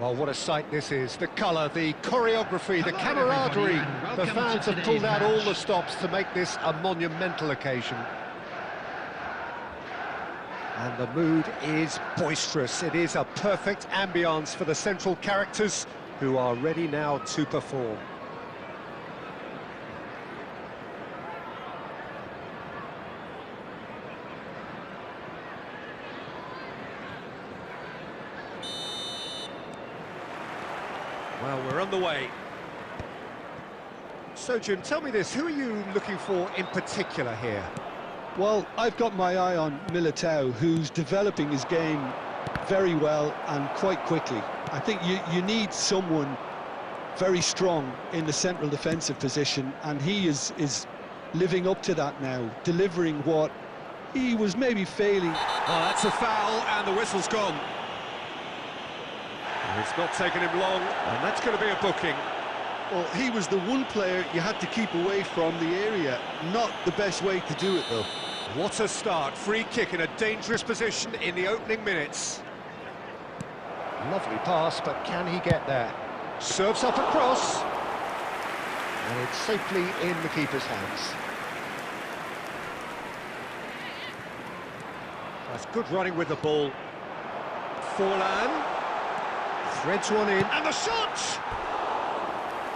Well, what a sight this is. The colour, the choreography, the camaraderie. The fans have pulled out all the stops to make this a monumental occasion. And the mood is boisterous. It is a perfect ambience for the central characters who are ready now to perform. Well, we're on the way. So, Jim, tell me this, who are you looking for in particular here? Well, I've got my eye on Militao, who's developing his game very well and quite quickly. I think you need someone very strong in the central defensive position, and he is living up to that now, delivering what he was maybe failing. Oh, that's a foul, and the whistle's gone. It's not taken him long, and that's going to be a booking. Well, he was the one player you had to keep away from the area. Not the best way to do it, though. What a start. Free kick in a dangerous position in the opening minutes. Lovely pass, but can he get there? Serves up across. And it's safely in the keeper's hands. That's good running with the ball. Forlan. Threads one in. And the shot!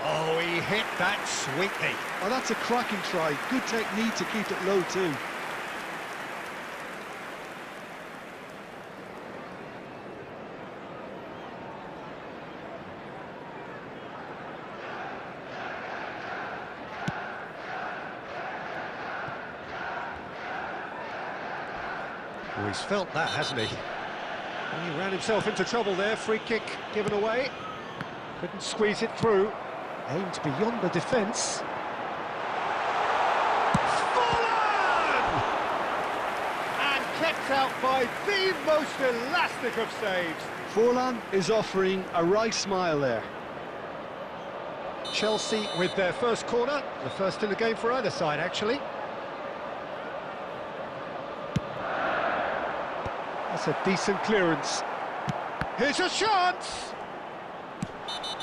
Oh, he hit that sweetly. Oh, that's a cracking try. Good technique to keep it low, too. Oh, he's felt that, hasn't he? And he ran himself into trouble there. Free kick given away. Couldn't squeeze it through. Aimed beyond the defence. Fallen! And kept out by the most elastic of saves. Forlan is offering a right smile there. Chelsea with their first corner. The first in the game for either side, actually. That's a decent clearance. Here's a chance!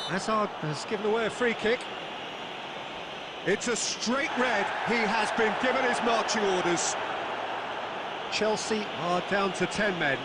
Hazard has given away a free kick. It's a straight red. He has been given his marching orders. Chelsea are down to 10 men.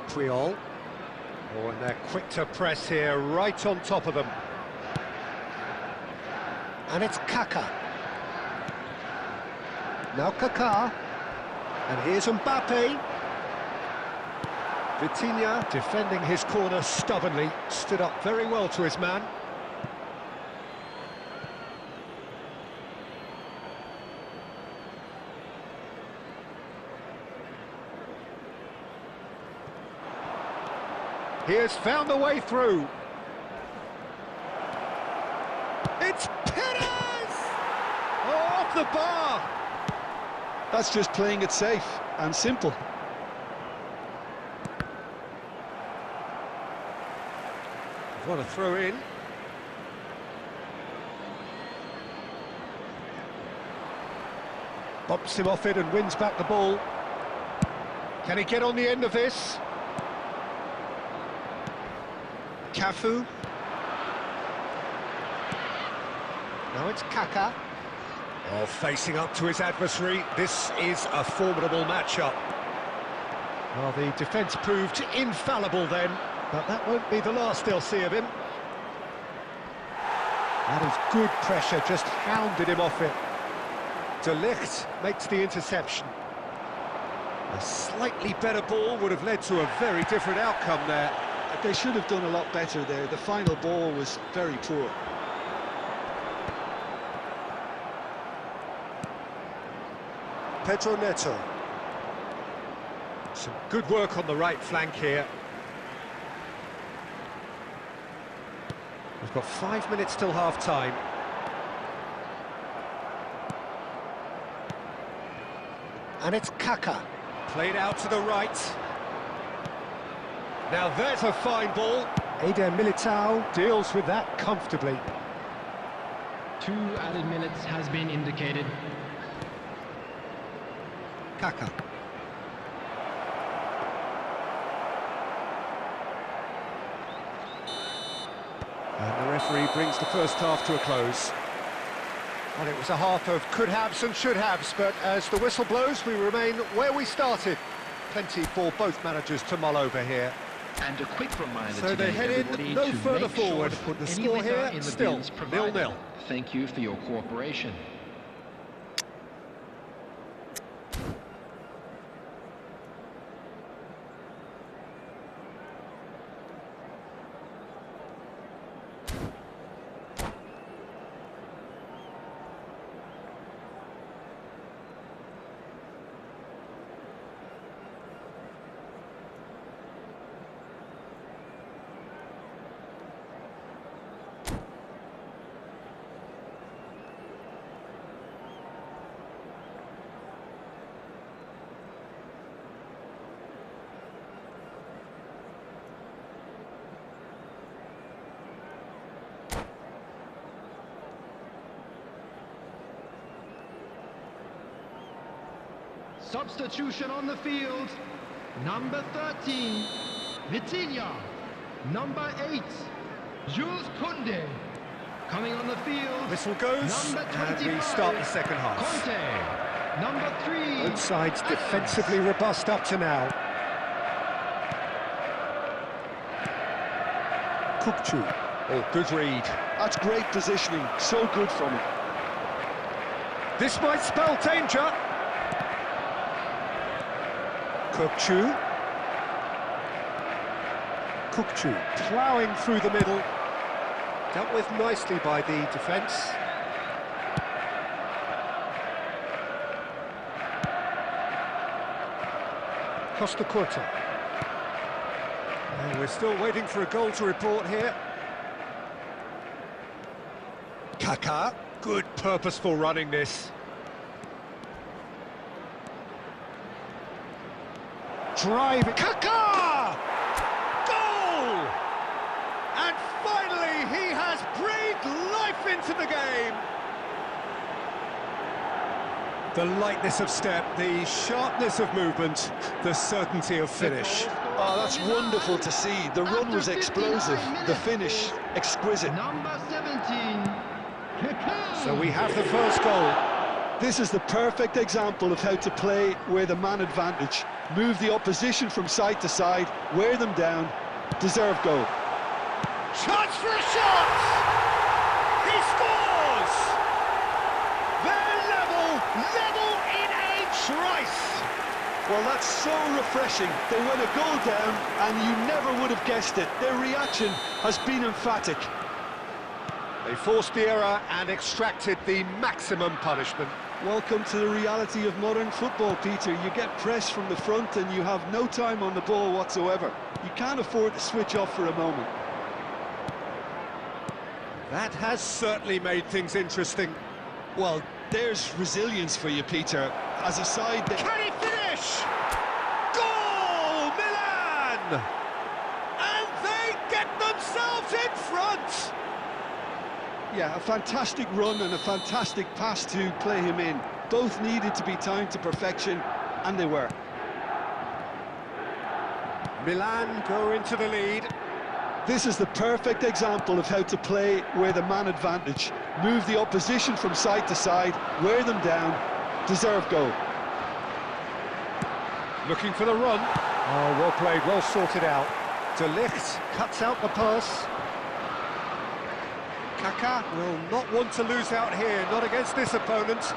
Triol. Oh, and they're quick to press here, right on top of them. And it's Kaka. Now Kaka. And here's Mbappe. Vitinha defending his corner stubbornly, stood up very well to his man. He has found a way through. It's Perez! Oh, off the bar! That's just playing it safe and simple. What a throw in. Bumps him off it and wins back the ball. Can he get on the end of this? Cafu. Now it's Kaka. Oh, facing up to his adversary. This is a formidable matchup. Well, the defence proved infallible then, but that won't be the last they'll see of him. That is good pressure, just hounded him off it. De Ligt makes the interception. A slightly better ball would have led to a very different outcome there. They should have done a lot better there. The final ball was very poor. Pedro Neto. Some good work on the right flank here. We've got 5 minutes till half-time. And it's Kaka. Played out to the right. Now there's a fine ball. Eder Militao deals with that comfortably. 2 added minutes has been indicated. Kaka. And the referee brings the first half to a close. Well, it was a half of could-haves and should-haves, but as the whistle blows, we remain where we started. Plenty for both managers to mull over here. And a quick reminder So they head in no further forward. The score here, still 0-0. Thank you for your cooperation. Substitution on the field. Number 13, Vitinha. Number 8, Jules Koundé. Coming on the field. Whistle goes, number and we start the second half. Conte. Number 3. Both sides defensively robust up to now. Kukçu. Oh, good read. That's great positioning, so good from him. This might spell danger. Kukçu. Kukçu ploughing through the middle. Dealt with nicely by the defence. Costa Curta. And we're still waiting for a goal to report here. Kaka. Good purposeful running this. Drive, Kaka! Goal! And finally he has breathed life into the game. The lightness of step, the sharpness of movement, the certainty of finish. Oh, that's wonderful to see. The run was explosive, the finish exquisite. Number 17, Capello. So we have the first goal. This is the perfect example of how to play with a man advantage. Move the opposition from side to side, wear them down, deserve goal. Chance for a shot! He scores! They're level in a trice! Well, that's so refreshing. They went a goal down and you never would have guessed it. Their reaction has been emphatic. They forced the error and extracted the maximum punishment. Welcome to the reality of modern football, Peter. You get pressed from the front and you have no time on the ball whatsoever. You can't afford to switch off for a moment. That has certainly made things interesting. Well, there's resilience for you, Peter. As a side that... Can he finish? Goal, Milan! And they get themselves in front! Yeah, a fantastic run and a fantastic pass to play him in. Both needed to be timed to perfection, and they were. Milan go into the lead. This is the perfect example of how to play with a man advantage. Move the opposition from side to side, wear them down, deserve goal. Looking for the run. Oh, well played, well sorted out. De Ligt cuts out the pass. Kaka will not want to lose out here, not against this opponent.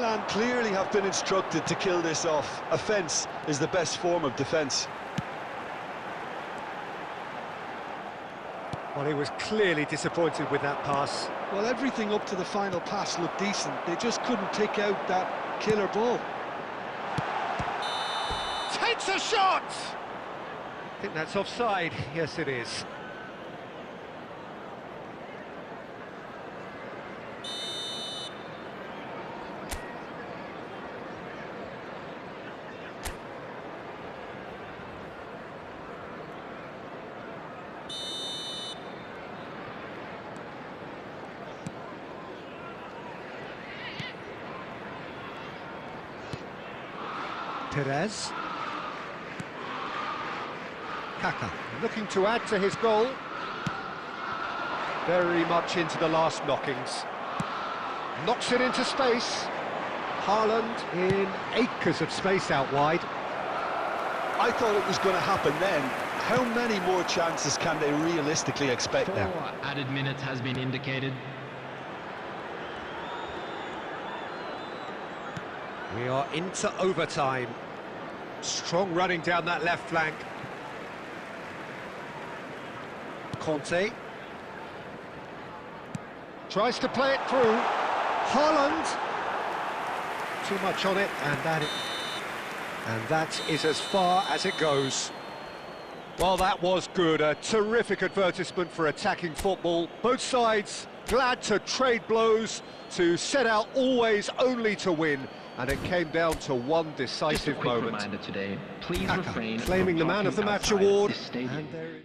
Milan clearly have been instructed to kill this off. Offence is the best form of defence. Well, he was clearly disappointed with that pass. Well, everything up to the final pass looked decent. They just couldn't take out that killer ball. Takes a shot! I think that's offside. Yes, it is. Perez. Kaka looking to add to his goal. Very much into the last knockings. Knocks it into space. Haaland in acres of space out wide. I thought it was going to happen then. How many more chances can they realistically expect now? 4 added minutes has been indicated. We are into overtime. Strong running down that left flank. Conte tries to play it through. Haaland. Too much on it, and that is as far as it goes. Well, that was good. A terrific advertisement for attacking football. Both sides glad to trade blows, to set out always only to win. And it came down to one decisive Just a quick moment. reminder today, please Kaka refrain claiming the from man of the talking match outside award. this stadium. And there